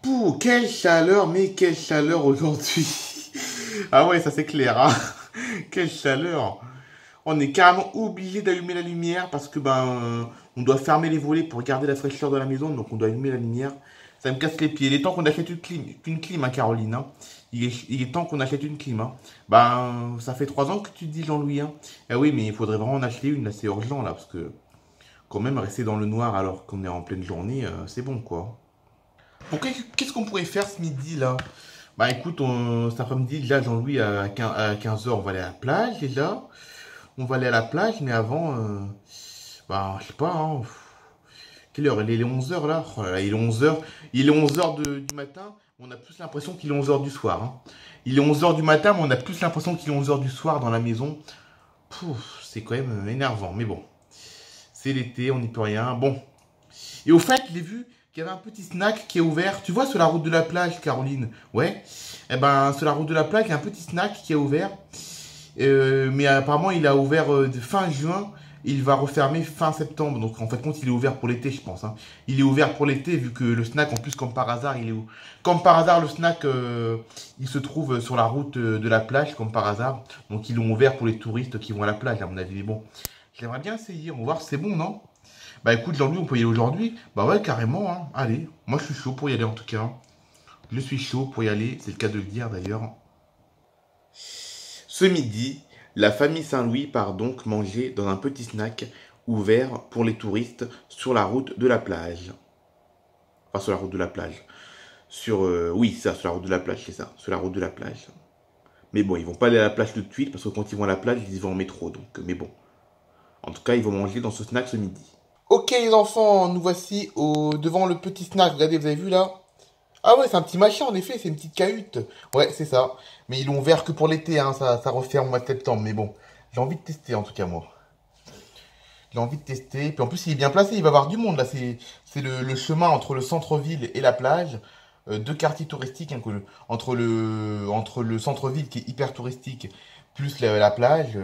Pouh, quelle chaleur, mais quelle chaleur aujourd'hui. Ah ouais, ça c'est clair, hein. Quelle chaleur. On est carrément obligé d'allumer la lumière parce que on doit fermer les volets pour garder la fraîcheur de la maison, donc on doit allumer la lumière. Ça me casse les pieds. Il est temps qu'on achète une clim, hein, Caroline, hein. Il est temps qu'on achète une clim, hein. Ça fait 3 ans que tu te dis, Jean-Louis, hein. Eh oui, mais il faudrait vraiment en acheter une, là, c'est urgent, là, parce que quand même rester dans le noir alors qu'on est en pleine journée, c'est bon, quoi. Qu'est-ce qu'on pourrait faire ce midi, là? Bah écoute, cet après-midi, là, Jean-Louis, à 15 heures, on va aller à la plage, déjà. On va aller à la plage, mais avant, je sais pas, hein. Quelle heure? Il est 11 heures là? Oh là là, il est 11 heures. Il est 11 heures du matin, on a plus l'impression qu'il est 11 heures du soir, hein. Il est 11 heures du matin, mais on a plus l'impression qu'il est 11 heures du soir dans la maison. C'est quand même énervant, mais bon. C'est l'été, on n'y peut rien. Bon. Et au fait, j'ai vu qu'il y avait un petit snack qui est ouvert. Tu vois, sur la route de la plage, Caroline? Ouais. Eh ben, sur la route de la plage, il y a un petit snack qui est ouvert. Mais apparemment, il a ouvert fin juin. Il va refermer fin septembre. Donc, en fait, compte, il est ouvert pour l'été, je pense, hein. Il est ouvert pour l'été, vu que le snack, en plus, comme par hasard, il est où? Comme par hasard, le snack, il se trouve sur la route de la plage, comme par hasard. Donc, ils l'ont ouvert pour les touristes qui vont à la plage, à mon avis. Mais bon, j'aimerais bien essayer. On va voir si c'est bon, non? Bah, écoute, Jean-Louis, on peut y aller aujourd'hui? Bah, ouais, carrément, hein. Allez, moi, je suis chaud pour y aller, en tout cas, hein. Je suis chaud pour y aller. C'est le cas de le dire, d'ailleurs. Ce midi, la famille Saint-Louis part donc manger dans un petit snack ouvert pour les touristes sur la route de la plage. Enfin, sur la route de la plage. Oui, ça, sur la route de la plage, c'est ça. Sur la route de la plage. Mais bon, ils vont pas aller à la plage tout de suite parce que quand ils vont à la plage, ils y vont en métro. Donc, mais bon. En tout cas, ils vont manger dans ce snack ce midi. Ok, les enfants, nous voici devant le petit snack. Regardez, vous avez vu là? Ah ouais, c'est un petit machin, en effet, c'est une petite cahute. Ouais, c'est ça. Mais ils l'ont ouvert que pour l'été, hein, ça referme au mois de septembre. Mais bon, j'ai envie de tester, en tout cas, moi. J'ai envie de tester. Puis en plus, il est bien placé, il va y avoir du monde, là. C'est le chemin entre le centre-ville et la plage. Deux quartiers touristiques, hein, entre le centre-ville qui est hyper touristique, plus la plage.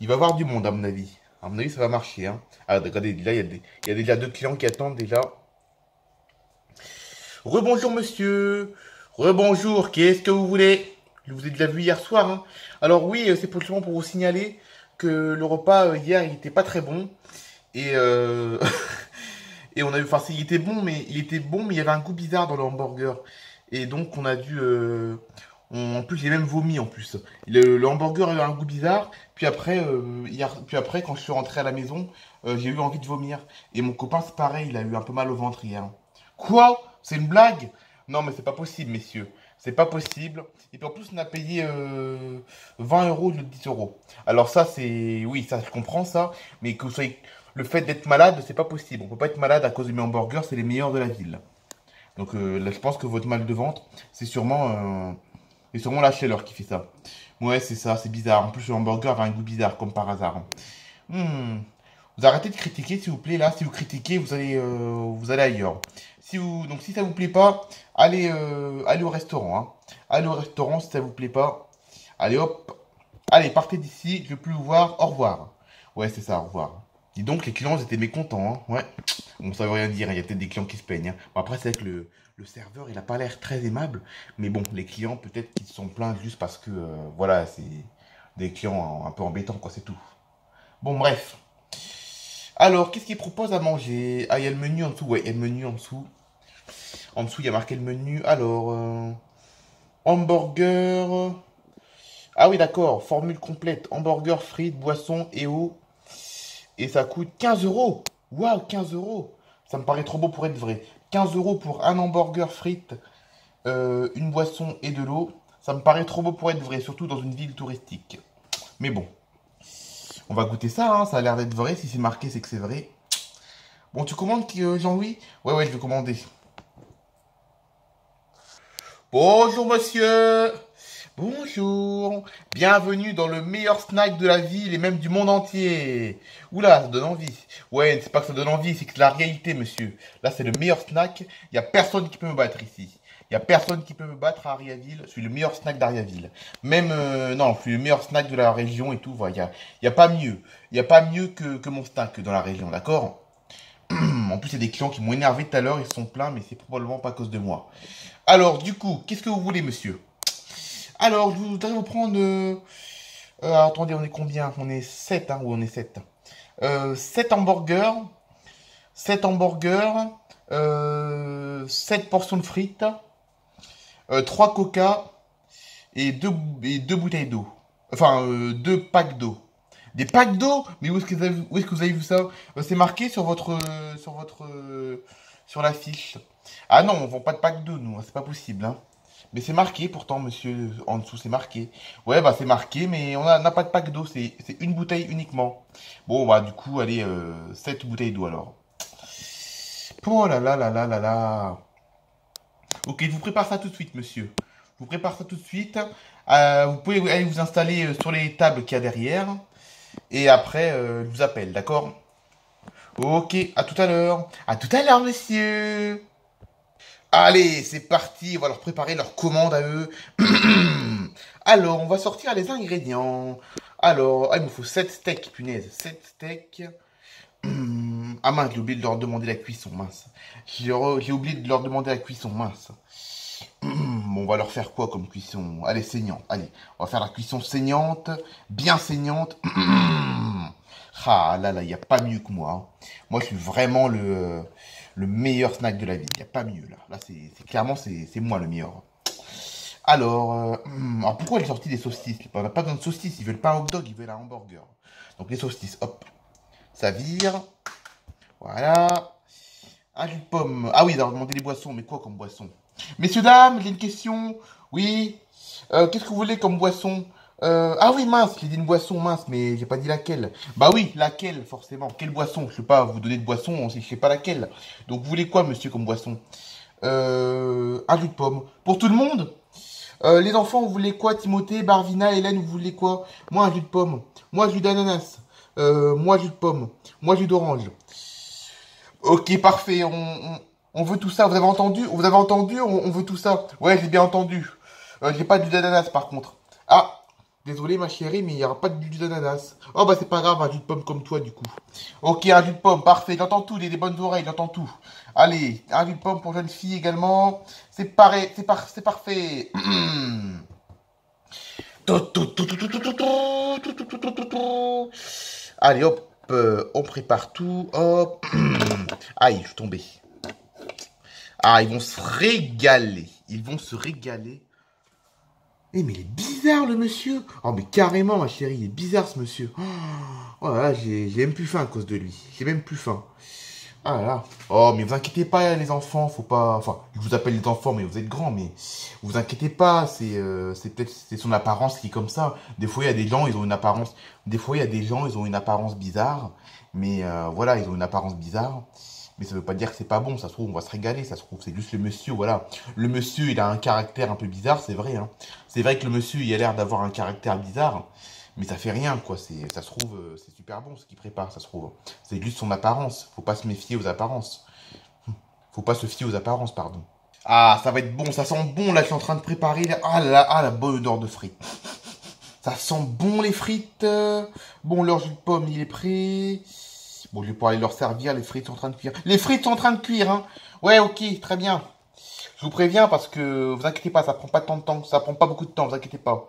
Il va y avoir du monde, à mon avis. À mon avis, ça va marcher, hein. Ah, regardez, là, il y a déjà deux clients qui attendent déjà. Rebonjour monsieur, rebonjour, qu'est-ce que vous voulez? Je vous ai déjà vu hier soir, hein. Alors oui, c'est simplement pour vous signaler que le repas hier il était pas très bon et et on a eu, enfin il était bon mais il y avait un goût bizarre dans le hamburger et donc on a dû en plus j'ai même vomi en plus. Le hamburger avait un goût bizarre puis après quand je suis rentré à la maison j'ai eu envie de vomir et mon copain c'est pareil il a eu un peu mal au ventre hier. Quoi? C'est une blague? Non, mais c'est pas possible, messieurs. C'est pas possible. Et puis en plus, on a payé 20 euros au lieu de 10 euros. Alors ça, c'est... Oui, ça, je comprends ça. Mais que vous soyez... Le fait d'être malade, c'est pas possible. On peut pas être malade à cause de mes hamburgers, c'est les meilleurs de la ville. Donc là, je pense que votre mal de ventre, c'est sûrement la chaleur qui fait ça. Ouais, c'est ça, c'est bizarre. En plus, le hamburger avait un goût bizarre, comme par hasard. Hmm. Vous arrêtez de critiquer, s'il vous plaît, là. Si vous critiquez, vous allez ailleurs. Donc, si ça vous plaît pas, allez au restaurant, hein. Allez au restaurant si ça vous plaît pas. Allez, hop. Allez, partez d'ici. Je veux plus vous voir. Au revoir. Ouais, c'est ça, au revoir. Dis donc, les clients, ils étaient mécontents, hein. Ouais. Bon, ça veut rien dire, hein. Il y a peut-être des clients qui se plaignent, hein. Bon, après, c'est vrai que le serveur, il a pas l'air très aimable. Mais bon, les clients, peut-être qu'ils se sont plaints juste parce que, voilà, c'est des clients un peu embêtants, quoi, c'est tout. Bon, bref. Alors, qu'est-ce qu'ils proposent à manger? Ah, il y a le menu en dessous. Ouais, il y a le menu en dessous. En dessous, il y a marqué le menu. Alors, hamburger. Ah oui, d'accord. Formule complète. Hamburger, frites, boisson et eau. Et ça coûte 15 euros. Waouh, 15 euros. Ça me paraît trop beau pour être vrai. 15 euros pour un hamburger, frites, une boisson et de l'eau. Ça me paraît trop beau pour être vrai, surtout dans une ville touristique. Mais bon, on va goûter ça, hein. Ça a l'air d'être vrai. Si c'est marqué, c'est que c'est vrai. Bon, tu commandes, Jean-Louis? Ouais, ouais, je vais commander. Bonjour, monsieur. Bonjour. Bienvenue dans le meilleur snack de la ville et même du monde entier. Oula, ça donne envie. Ouais, c'est pas que ça donne envie, c'est que c'est la réalité, monsieur. Là, c'est le meilleur snack. Il n'y a personne qui peut me battre ici. Il n'y a personne qui peut me battre à Ariaville. Je suis le meilleur snack d'Ariaville. Même, non, je suis le meilleur snack de la région et tout. Voilà, il y a pas mieux. Il n'y a pas mieux que mon snack dans la région, d'accord? En plus, il y a des clients qui m'ont énervé tout à l'heure, ils sont pleins, mais c'est probablement pas à cause de moi. Alors, du coup, qu'est-ce que vous voulez, monsieur? Alors, je voudrais vous prendre... attendez, on est combien? On est 7, hein? Oui, on est 7. 7 hamburgers, 7 hamburgers, 7 portions de frites, 3 coca et deux bouteilles d'eau. Enfin, 2 packs d'eau. Des packs d'eau? Mais où est-ce que vous avez vu ça? C'est marqué sur sur l'affiche. Ah non, on vend pas de pack d'eau, nous, hein, c'est pas possible, hein. Mais c'est marqué pourtant, monsieur, en dessous, c'est marqué. Ouais, bah c'est marqué, mais on n'a pas de pack d'eau, c'est une bouteille uniquement. Bon, bah du coup, allez, 7 bouteilles d'eau alors. Oh là là là là là là. Ok, je vous prépare ça tout de suite, monsieur. Je vous prépare ça tout de suite. Vous pouvez aller vous installer sur les tables qu'il y a derrière. Et après, je vous appelle, d'accord? Ok, à tout à l'heure. À tout à l'heure, monsieur. Allez, c'est parti. On va leur préparer leur commande à eux. Alors, on va sortir les ingrédients. Alors, il me faut 7 steaks, punaise. 7 steaks. Ah mince, j'ai oublié de leur demander la cuisson, mince. J'ai oublié de leur demander la cuisson, mince. Bon, on va leur faire quoi comme cuisson? Allez, saignante. Allez, on va faire la cuisson saignante, bien saignante. Ah là là, il n'y a pas mieux que moi, hein. Moi, je suis vraiment le meilleur snack de la vie. Il n'y a pas mieux là. Là, clairement, c'est moi le meilleur. Alors pourquoi ils ont sorti des saucisses? On n'a pas besoin de saucisses. Ils veulent pas un hot dog, ils veulent un hamburger. Donc les saucisses, hop, ça vire. Voilà. Un jus de pomme. Ah oui, ils ont demandé les boissons. Mais quoi comme boisson? Messieurs, dames, j'ai une question. Oui. Qu'est-ce que vous voulez comme boisson? Ah oui, mince, j'ai dit une boisson mince, mais j'ai pas dit laquelle. Bah oui, laquelle, forcément. Quelle boisson? Je sais pas vous donner de boisson, je sais pas laquelle. Donc vous voulez quoi, monsieur, comme boisson? Un jus de pomme. Pour tout le monde? Les enfants, vous voulez quoi? Timothée, Barvina, Hélène, vous voulez quoi? Moi, un jus de pomme. Moi, jus d'ananas. Moi, jus de pomme. Moi, jus d'orange. Ok, parfait. On veut tout ça. Vous avez entendu? Vous avez entendu? On veut tout ça. Ouais, j'ai bien entendu. J'ai pas de jus d'ananas, par contre. Ah, désolé, ma chérie, mais il n'y aura pas de jus d'ananas. Oh, bah, c'est pas grave, un jus de pomme comme toi, du coup. Ok, un jus de pomme, parfait. J'entends tout. Il a des bonnes oreilles, j'entends tout. Allez, un jus de pomme pour jeune fille également. C'est pareil, c'est parfait. Allez, hop, on prépare tout. Hop. Aïe, je suis tombé. Ah, ils vont se régaler. Ils vont se régaler. Eh, mais il est bizarre, le monsieur. Oh, mais carrément, ma chérie, il est bizarre, ce monsieur. Oh là là, j'ai même plus faim à cause de lui. J'ai même plus faim. Ah là là. Oh, mais vous inquiétez pas, les enfants, faut pas... Enfin, je vous appelle les enfants, mais vous êtes grands, mais... Vous inquiétez pas, c'est peut-être c'est son apparence qui est comme ça. Des fois, il y a des gens, ils ont une apparence... Des fois, il y a des gens, ils ont une apparence bizarre. Mais voilà, ils ont une apparence bizarre. Mais ça veut pas dire que c'est pas bon, ça se trouve, on va se régaler, ça se trouve, c'est juste le monsieur, voilà. Le monsieur, il a un caractère un peu bizarre, c'est vrai, hein. C'est vrai que le monsieur, il a l'air d'avoir un caractère bizarre, mais ça fait rien, quoi. Ça se trouve, c'est super bon ce qu'il prépare, ça se trouve. C'est juste son apparence, faut pas se méfier aux apparences. Faut pas se fier aux apparences, pardon. Ah, ça va être bon, ça sent bon, là, je suis en train de préparer, là. Ah là, ah, la bonne odeur de frites. Ça sent bon, les frites. Bon, leur jus de pomme, il est prêt. Bon, je vais pouvoir aller leur servir, les frites sont en train de cuire. Les frites sont en train de cuire, hein. Ouais, ok, très bien. Je vous préviens parce que, vous inquiétez pas, ça prend pas tant de temps, ça prend pas beaucoup de temps, vous inquiétez pas.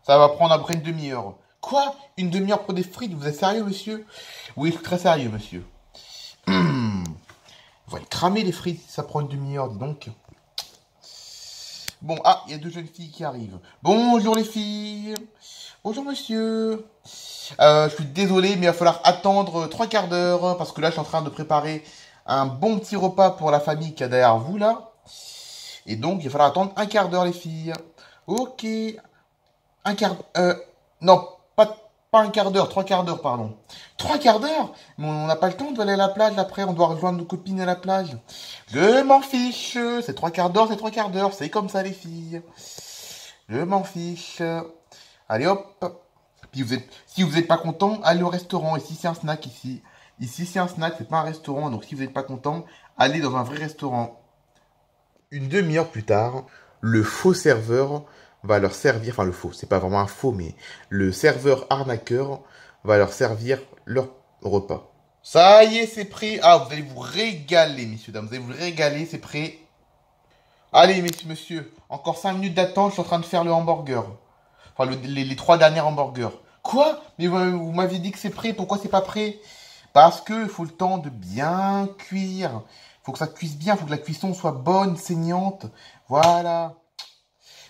Ça va prendre à peu près une demi-heure. Quoi? Une demi-heure pour des frites? Vous êtes sérieux, monsieur? Oui, je suis très sérieux, monsieur. On va les cramer, les frites, si ça prend une demi-heure, dis donc. Bon, ah, il y a deux jeunes filles qui arrivent. Bonjour, les filles. Bonjour, monsieur. Je suis désolé, mais il va falloir attendre 3 quarts d'heure parce que là, je suis en train de préparer un bon petit repas pour la famille qui est derrière vous, là. Et donc, il va falloir attendre 1 quart d'heure, les filles. Ok. Non, pas 1 quart d'heure, 3 quarts d'heure, pardon. 3 quarts d'heure? Mais on n'a pas le temps d'aller à la plage après, on doit rejoindre nos copines à la plage. Je m'en fiche, c'est 3 quarts d'heure, c'est 3 quarts d'heure, c'est comme ça les filles. Je m'en fiche. Allez hop. Puis si vous n'êtes pas content, allez au restaurant. Ici c'est un snack ici. Ici c'est un snack, c'est pas un restaurant. Donc si vous n'êtes pas content, allez dans un vrai restaurant. Une demi-heure plus tard, le faux serveur va leur servir, enfin le faux, c'est pas vraiment un faux, mais le serveur arnaqueur va leur servir leur repas. Ça y est, c'est prêt. Ah, vous allez vous régaler, messieurs, dames. Vous allez vous régaler, c'est prêt. Allez, messieurs, monsieur. Encore 5 minutes d'attente, je suis en train de faire le hamburger. Enfin, les 3 derniers hamburgers. Quoi? Mais vous m'aviez dit que c'est prêt, pourquoi c'est pas prêt? Parce que il faut le temps de bien cuire. Il faut que ça cuise bien, il faut que la cuisson soit bonne, saignante. Voilà.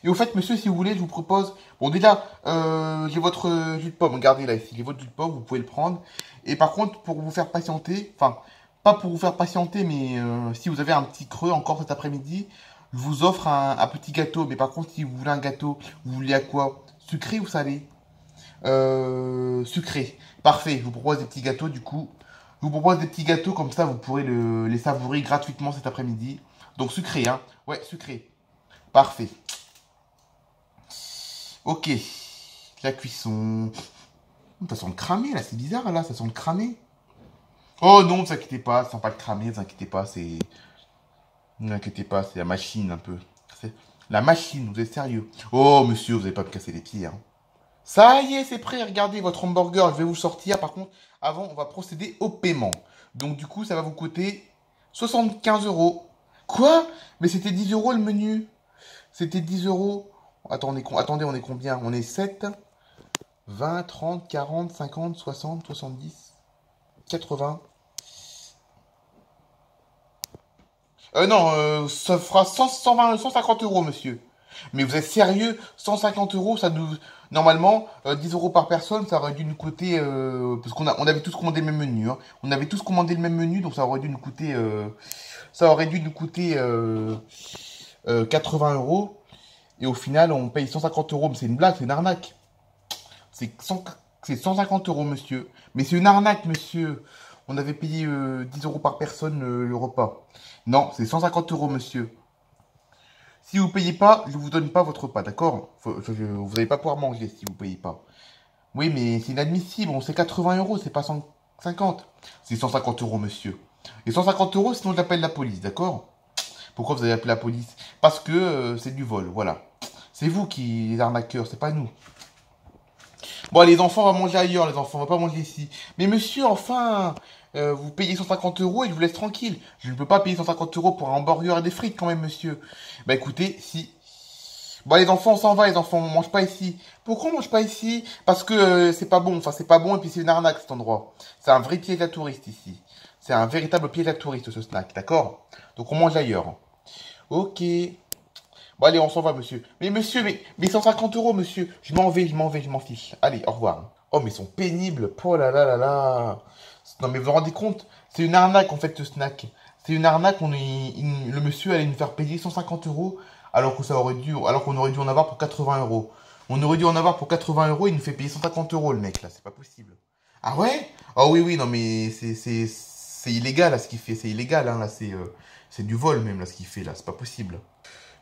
Et au fait, monsieur, si vous voulez, je vous propose... Bon, déjà, j'ai votre jus de pomme. Regardez là, ici, j'ai votre jus de pomme, vous pouvez le prendre. Et par contre, pour vous faire patienter, enfin, pas pour vous faire patienter, mais si vous avez un petit creux encore cet après-midi, je vous offre un petit gâteau. Mais par contre, si vous voulez un gâteau, vous voulez à quoi? Sucré ou salé? Sucré. Parfait, je vous propose des petits gâteaux, du coup. Je vous propose des petits gâteaux, comme ça, vous pourrez les savourer gratuitement cet après-midi. Donc, sucré, hein. Ouais, sucré. Parfait. Ok, la cuisson. Ça sent le cramé là, c'est bizarre là, ça sent le cramé. Oh non, ne vous inquiétez pas, ça sent pas le cramé, ne vous inquiétez pas, c'est. Ne vous inquiétez pas, c'est la machine un peu. C'est la machine, vous êtes sérieux. Oh monsieur, vous n'allez pas me casser les pieds. Hein. Ça y est, c'est prêt, regardez votre hamburger, je vais vous le sortir. Par contre, avant, on va procéder au paiement. Donc du coup, ça va vous coûter 75 euros. Quoi? Mais c'était 10 euros le menu. C'était 10 euros. Attendez, on est combien? On est 7, 20, 30, 40, 50, 60, 70, 80. Non, ça fera 120, 150 euros, monsieur. Mais vous êtes sérieux? 150 euros, ça nous... Normalement, 10 euros par personne, ça aurait dû nous coûter... parce on avait tous commandé le même menu. Hein. On avait tous commandé le même menu, donc ça aurait dû nous coûter... ça aurait dû nous coûter 80 euros. Et au final, on paye 150 euros. Mais c'est une blague, c'est une arnaque. C'est 150 euros, monsieur. Mais c'est une arnaque, monsieur. On avait payé 10 euros par personne le repas. Non, c'est 150 euros, monsieur. Si vous ne payez pas, je ne vous donne pas votre repas, d'accord? Vous n'allez pas pouvoir manger si vous ne payez pas. Oui, mais c'est inadmissible. On sait 80 euros, c'est pas 150. C'est 150 euros, monsieur. Et 150 euros, sinon j'appelle la police, d'accord? Pourquoi vous avez appelé la police? Parce que c'est du vol, voilà. C'est vous qui, les arnaqueurs, c'est pas nous. Bon, les enfants, on va manger ailleurs, les enfants, on va pas manger ici. Mais monsieur, enfin, vous payez 150 euros et je vous laisse tranquille. Je ne peux pas payer 150 euros pour un hamburger et des frites quand même, monsieur. Bah écoutez, si... Bon, les enfants, on s'en va, les enfants, on mange pas ici. Pourquoi on mange pas ici? Parce que c'est pas bon, enfin c'est pas bon et puis c'est une arnaque cet endroit. C'est un vrai piège à touriste ici. C'est un véritable piège à touriste ce snack, d'accord? Donc on mange ailleurs. Ok. Bon, allez, on s'en va, monsieur. Mais monsieur, mais 150 euros, monsieur. Je m'en vais, je m'en fiche. Allez, au revoir. Oh, mais ils sont pénibles. Oh là là là là. Non, mais vous vous rendez compte? C'est une arnaque, en fait, ce snack. C'est une arnaque. Le monsieur allait nous faire payer 150 euros alors que alors qu'on aurait dû en avoir pour 80 euros. On aurait dû en avoir pour 80 euros, il nous fait payer 150 euros, le mec, là. C'est pas possible. Ah ouais? Oh oui, oui, non, mais c'est illégal, là, ce qu'il fait. C'est illégal, hein, là. C'est du vol, même, là, ce qu'il fait, là. C'est pas possible.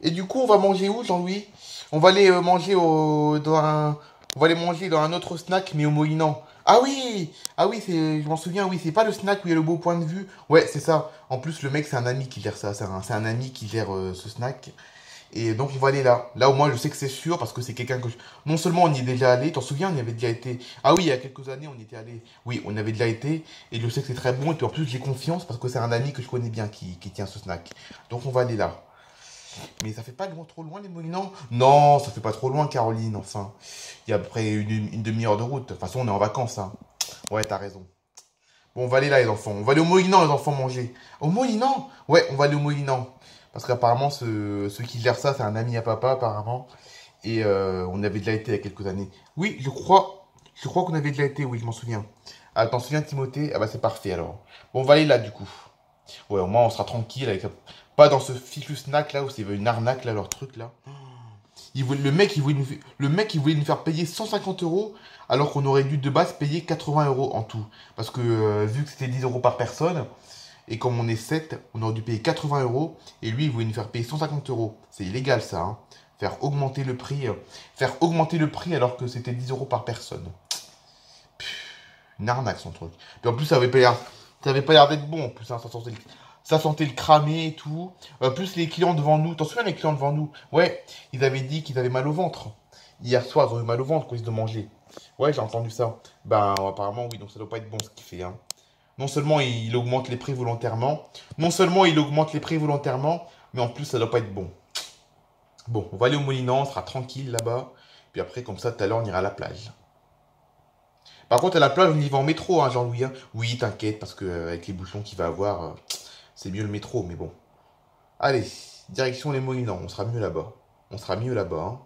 Et du coup, on va manger où, Jean-Louis? On va aller manger on va aller manger dans un autre snack, mais au Moïnan. Ah oui, je m'en souviens, oui, c'est pas le snack où il y a le beau point de vue. Ouais, c'est ça. En plus, le mec, c'est un ami qui gère ça. C'est un ami qui gère ce snack. Et donc, on va aller là. Là, au moins, je sais que c'est sûr parce que c'est quelqu'un que non seulement on y est déjà allé, t'en souviens, on y avait déjà été. Ah oui, il y a quelques années, on y était allé. Oui, on avait déjà été. Et je sais que c'est très bon. Et puis en plus, j'ai confiance parce que c'est un ami que je connais bien qui tient ce snack. Donc, on va aller là. Mais ça fait pas loin, trop loin les Molinans? Non, ça fait pas trop loin, Caroline, enfin. Il y a à peu près une demi-heure de route. De toute façon, on est en vacances, hein. Ouais, t'as raison. Bon, on va aller là, les enfants. On va aller au Molinans, les enfants, manger. Au Molinans? Ouais, on va aller au Molinans. Parce qu'apparemment, ceux qui gèrent ça, c'est un ami à papa, apparemment. Et on avait déjà été il y a quelques années. Oui, je crois. Je crois qu'on avait déjà été, oui, je m'en souviens. Ah, t'en souviens, Timothée? Ah bah, c'est parfait, alors. Bon, on va aller là, du coup. Ouais, au moins, on sera tranquille avec... Pas dans ce fichu snack là où c'est une arnaque là, leur truc là. Le mec, il voulait nous faire payer 150 euros alors qu'on aurait dû de base payer 80 euros en tout. Parce que vu que c'était 10 euros par personne, et comme on est 7 on aurait dû payer 80 euros. Et lui, il voulait nous faire payer 150 euros. C'est illégal ça, hein. Faire augmenter le prix alors que c'était 10 euros par personne. Une arnaque son truc. Puis en plus, ça avait pas l'air d'être bon. En plus, hein, ça sentait le cramé et tout. Plus les clients devant nous. T'en souviens les clients devant nous? Ouais, ils avaient dit qu'ils avaient mal au ventre. Hier soir, ils ont eu mal au ventre quand ils de manger. Ouais, j'ai entendu ça. Ben, apparemment, oui, donc ça doit pas être bon ce qu'il fait. Hein. Non seulement il augmente les prix volontairement, non seulement il augmente les prix volontairement, mais en plus ça doit pas être bon. Bon, on va aller au Molinan, on sera tranquille là-bas. Puis après, comme ça, tout à l'heure, on ira à la plage. Par contre, à la plage, on y va en métro, hein, Jean-Louis, hein. Oui, t'inquiète, parce que avec les bouchons qu'il va avoir, c'est mieux le métro, mais bon. Allez, direction les Molinans, on sera mieux là-bas. On sera mieux là-bas, hein.